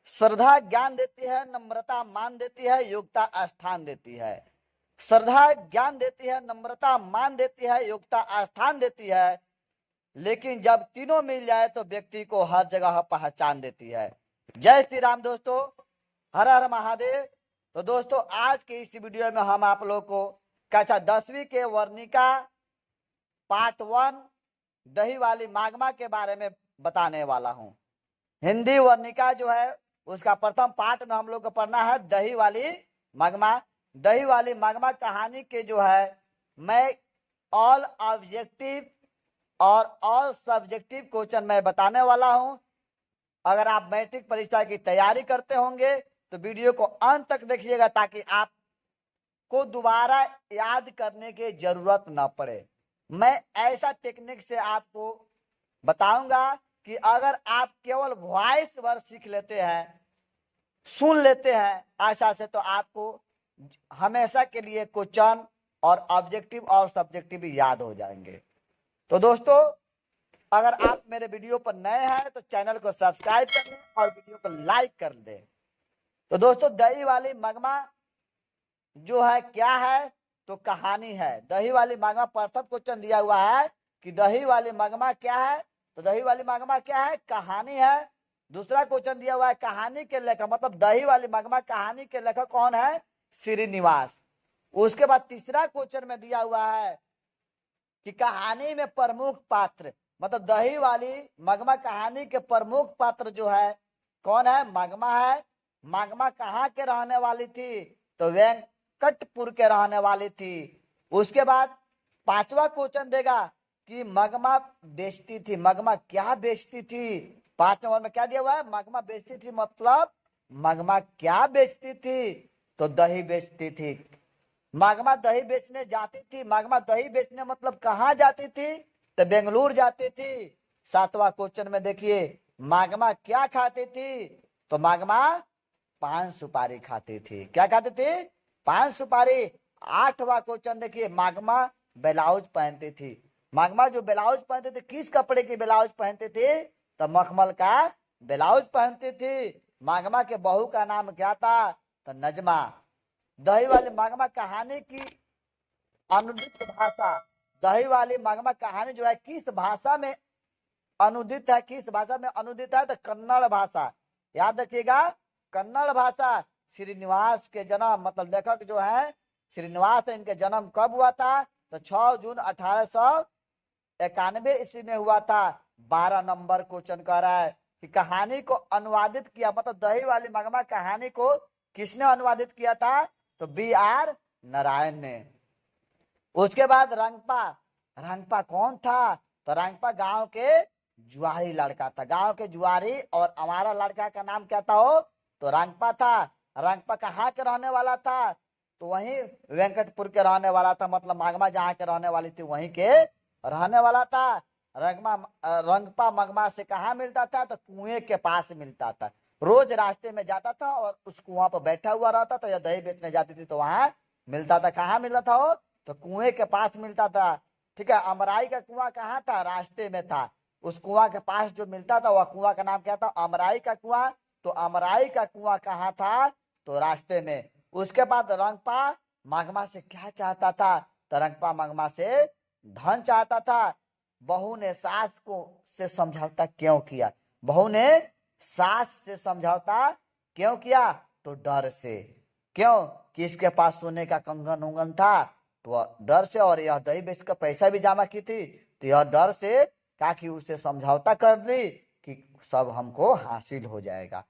श्रद्धा ज्ञान देती है, नम्रता मान देती है, योग्यता स्थान देती है। श्रद्धा ज्ञान देती है, नम्रता मान देती है, योग्यता स्थान देती है। लेकिन जब तीनों मिल जाए तो व्यक्ति को हर जगह पहचान देती है। जय श्री राम दोस्तों, हर हर महादेव। तो दोस्तों आज के इस वीडियो में हम आप लोग को कक्षा 10वीं के वर्णिका पार्ट 1 दही वाली मागमा के बारे में बताने वाला हूं। हिंदी वर्णिका जो है उसका प्रथम पार्ट में हम लोग को पढ़ना है दही वाली मागमा। दही वाली मागमा कहानी के जो है मैं ऑल ऑब्जेक्टिव और ऑल सब्जेक्टिव क्वेश्चन मैं बताने वाला हूं। अगर आप मैट्रिक परीक्षा की तैयारी करते होंगे तो वीडियो को अंत तक देखिएगा ताकि आपको दोबारा याद करने की जरूरत न पड़े। मैं ऐसा टेक्निक से आपको बताऊंगा कि अगर आप केवल वॉइस वर्ड सीख लेते हैं, सुन लेते हैं आशा से, तो आपको हमेशा के लिए क्वेश्चन और ऑब्जेक्टिव और सब्जेक्टिव याद हो जाएंगे। तो दोस्तों अगर आप मेरे वीडियो पर नए हैं तो चैनल को सब्सक्राइब कर लें और वीडियो को लाइक कर दें। तो दोस्तों दही वाली मागमा जो है क्या है, तो कहानी है। दही वाली मागमा प्रथम क्वेश्चन दिया हुआ है कि दही वाली मागमा क्या है, तो दही वाली मागमा क्या है, कहानी है। दूसरा क्वेश्चन दिया हुआ है कहानी के लेखक, मतलब दही वाली मागमा कहानी के लेखक कौन है, श्रीनिवास। उसके बाद तीसरा क्वेश्चन में दिया हुआ है कि कहानी में प्रमुख पात्र, मतलब दही वाली मागमा कहानी के प्रमुख पात्र जो है कौन है, मागमा है। मागमा कहाँ के रहने वाली थी, तो वेंकटपुर के रहने वाली थी। उसके बाद पांचवा क्वेश्चन देगा कि मागमा बेचती थी, मागमा क्या बेचती थी। 5 नंबर में क्या दिया हुआ है, मागमा बेचती थी, मतलब मागमा क्या बेचती थी, तो दही बेचती थी। मागमा दही बेचने जाती थी, मागमा दही बेचने मतलब कहाँ जाती थी, तो बेंगलुरु जाती थी। 7वां क्वेश्चन में देखिए मागमा क्या खाती थी, तो मागमा पान सुपारी खाती थी। क्या खाती थी, पान सुपारी। 8वां क्वेश्चन देखिए मागमा ब्लाउज पहनती थी। मागमा जो ब्लाउज पहनती थी, किस कपड़े की ब्लाउज पहनती थी, तो मखमल का ब्लाउज पहनती थी। मागमा के बहू का नाम क्या था, तो नजमा। दही वाली मागमा कहानी की अनुदित भाषा, दही वाली मागमा कहानी जो है किस भाषा में अनुदित है, किस भाषा में अनुदित है, तो कन्नड़ भाषा। याद रखिएगा कन्नड़ भाषा। श्रीनिवास के जन्म, मतलब लेखक जो है श्रीनिवास, इनके जन्म कब हुआ था, तो 6 जून 1891 ईस्वी में हुआ था। 12 नंबर क्वेश्चन कह रहा है कि कहानी को अनुवादित किया, मतलब दही वाली मागमा कहानी को किसने अनुवादित किया था, तो B.R. नारायण ने। उसके बाद रंगपा, रंगपा कौन था, तो रंगपा गांव के जुआरी लड़का था, गांव के जुआरी। और हमारा लड़का का नाम क्या था हो, तो रंगपा था। रंगपा कहाँ के रहने वाला था, तो वहीं वेंकटपुर के रहने वाला था, मतलब मागमा जहाँ के रहने वाली थी वहीं के रहने वाला था। रंगपा मागमा से कहाँ मिलता था, तो कुएं के पास मिलता था। रोज रास्ते में जाता था और उस कुआं पर बैठा हुआ रहता था, या दही बेचने जाती थी तो वहां मिलता था। कहाँ मिलता था हो, तो कुएं के पास मिलता था। ठीक है, अमराई का कुआं कहाँ था, रास्ते में था। उस कुआं के पास जो मिलता था वह कुआं का नाम क्या था, अमराई का कुआं। तो अमराई का कुआं कहाँ था, तो रास्ते में। उसके बाद रंगपा मागमा से क्या चाहता था, तो रंगपा मागमा से धन चाहता था। बहू ने सास को से समझौता क्यों किया, बहू ने सास से समझौता क्यों किया, तो डर से। क्यों, कि इसके पास सोने का कंगन उंगन था, तो डर से। और यह दही बेच कर पैसा भी जमा की थी, तो यह डर से ताकि उसे समझौता कर ली कि सब हमको हासिल हो जाएगा।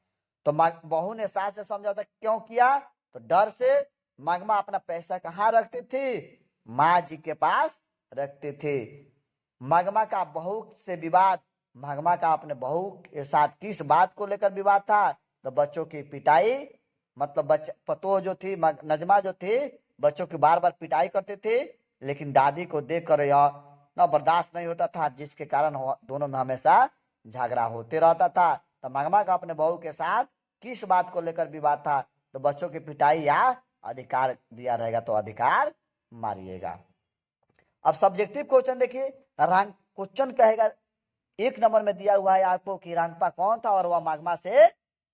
तो बहू ने सास से समझौता क्यों किया, तो डर से। मागमा अपना पैसा कहाँ रखती थी, माँ जी के पास रखती थी। मागमा का बहू से विवाद, मागमा का अपने बहू के साथ किस बात को लेकर विवाद था, तो बच्चों की पिटाई। मतलब बच्चा पतोह जो थी, नजमा जो थी, बच्चों की बार बार पिटाई करती थी। लेकिन दादी को देखकर यह न बर्दाश्त नहीं होता था, जिसके कारण दोनों में हमेशा झगड़ा होते रहता था। तो मागमा का अपने बहू के साथ किस बात को लेकर विवाद था, तो बच्चों की पिटाई या अधिकार दिया रहेगा तो अधिकार मारिएगा। अब सब्जेक्टिव क्वेश्चन देखिए, रंग क्वेश्चन कहेगा 1 नंबर में दिया हुआ है आपको कि रंगपा कौन था और वह मागमा से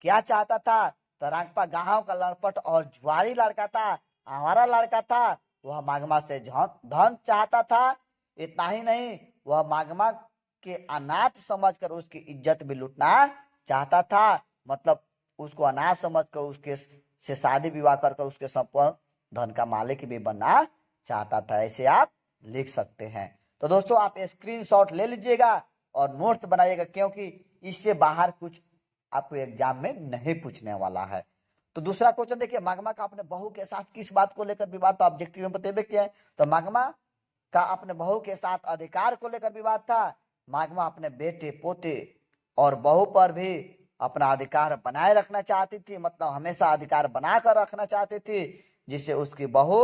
क्या चाहता था? तो रांगपा गांव का लड़पट और जुआरी लड़का था, आवारा लड़का था। वह मागमा से धन चाहता था। इतना ही नहीं, वह मागमा के अनाथ समझकर उसकी इज्जत भी लूटना चाहता था। मतलब उसको अनाथ समझकर उसके से शादी विवाह कर उसके संपूर्ण धन का मालिक भी बनना चाहता था। ऐसे आप लिख सकते हैं। तो दोस्तों आप स्क्रीनशॉट ले लीजिएगा और नोट्स बनाइएगा, क्योंकि इससे बाहर कुछ आपको एग्जाम में नहीं पूछने वाला है। तो दूसरा क्वेश्चन देखिए, मागमा का अपने बहू के साथ किस बात को लेकर विवाद? तो ऑब्जेक्टिव में बतेबे किया है। तो मागमा का अपने बहू के साथ अधिकार को लेकर विवाद था। मागमा अपने बेटे पोते और बहू पर भी अपना अधिकार बनाए रखना चाहती थी, मतलब हमेशा अधिकार बनाकर रखना चाहती थी, जिसे उसकी बहू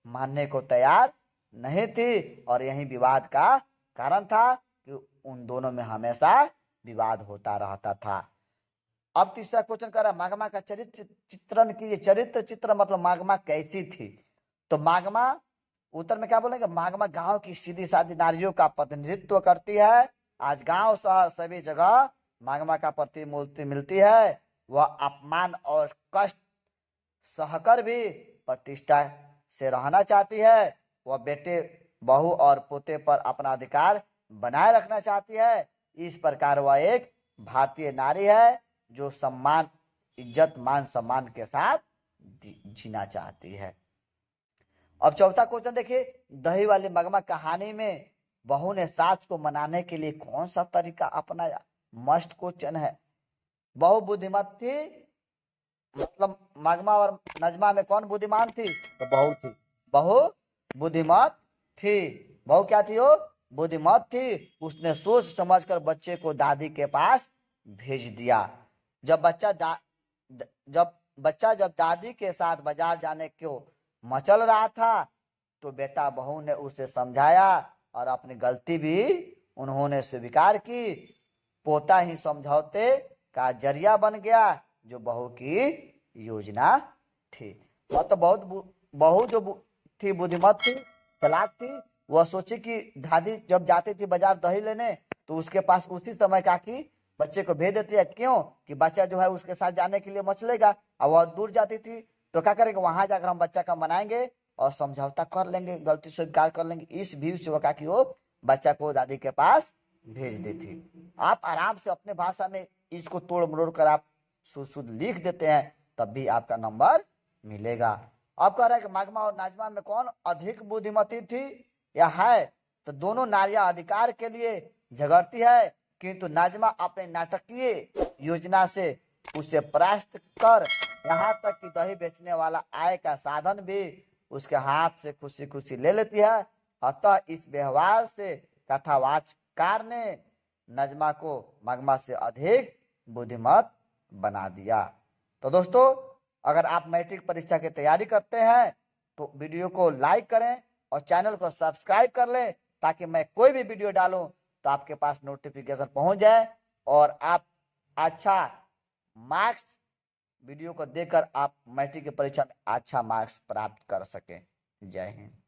मानने को तैयार नहीं थी। और यही विवाद का कारण था कि उन दोनों में हमेशा विवाद होता रहता था। अब तीसरा क्वेश्चन कर रहा है, मागमा का चरित्र चित्रण कीजिए। चरित्र चित्र मतलब मागमा कैसी थी? तो मागमा, उत्तर में क्या बोलेंगे? मागमा गांव की सीधी सादी नारियों का प्रतिनिधित्व करती है। आज गांव शहर सभी जगह मागमा का प्रतिमूर्ति मिलती है। वह अपमान और कष्ट सहकर भी प्रतिष्ठा से रहना चाहती है। वह बेटे बहू और पोते पर अपना अधिकार बनाए रखना चाहती है। इस प्रकार वह एक भारतीय नारी है जो सम्मान, इज्जत, मान सम्मान के साथ जीना चाहती है। अब चौथा क्वेश्चन देखिए, दही वाली मगमा कहानी में बहू ने सास को मनाने के लिए कौन सा तरीका अपनाया? मस्ट क्वेश्चन है। बहू बुद्धिमत थी, मतलब मगमा और नजमा में कौन बुद्धिमान थी? तो बहू थी। बहू बुद्धिमत थी। बहू क्या थी? वो बुद्धिमत थी। उसने सोच समझकर बच्चे को दादी के पास भेज दिया। जब बच्चा दादी के साथ बाजार जाने को मचल रहा था, तो बेटा बहू ने उसे समझाया और अपनी गलती भी उन्होंने स्वीकार की। पोता ही समझौते का जरिया बन गया, जो बहू की योजना थी। मतलब बहू जो थी बुद्धिमत थी, चालाक थी। वह सोची कि दादी जब जाती थी बाजार दही लेने, तो उसके पास उसी समय का की बच्चे को भेज देती है। क्यों? कि बच्चा जो है उसके साथ जाने के लिए मचलेगा। और वह दूर जाती थी तो क्या करेंगे, वहां जाकर हम बच्चा का मनाएंगे और समझौता कर लेंगे, गलती स्वीकार कर लेंगे। इस व्यू से वह कि वो बच्चा को दादी के पास भेज देती। आप आराम से अपने भाषा में इसको तोड़ मरोड़ कर आप शुद्ध लिख देते हैं, तब भी आपका नंबर मिलेगा। अब कह रहा है कि मागमा और नाजमा में कौन अधिक बुद्धिमती थी या है? तो दोनों नारियां अधिकार के लिए झगड़ती है, किंतु नाजमा अपने नाटकीय योजना से उसे परास्त कर यहाँ तक कि दही बेचने वाला आय का साधन भी उसके हाथ से खुशी खुशी ले लेती है। अतः इस व्यवहार से कथावाचकार ने नजमा को मागमा से अधिक बुद्धिमत बना दिया। तो दोस्तों, अगर आप मैट्रिक परीक्षा की तैयारी करते हैं तो वीडियो को लाइक करें और चैनल को सब्सक्राइब कर लें, ताकि मैं कोई भी वीडियो डालूं तो आपके पास नोटिफिकेशन पहुंच जाए और आप अच्छा मार्क्स, वीडियो को देखकर आप मैट्रिक की परीक्षा में अच्छा मार्क्स प्राप्त कर सकें। जय हिंद।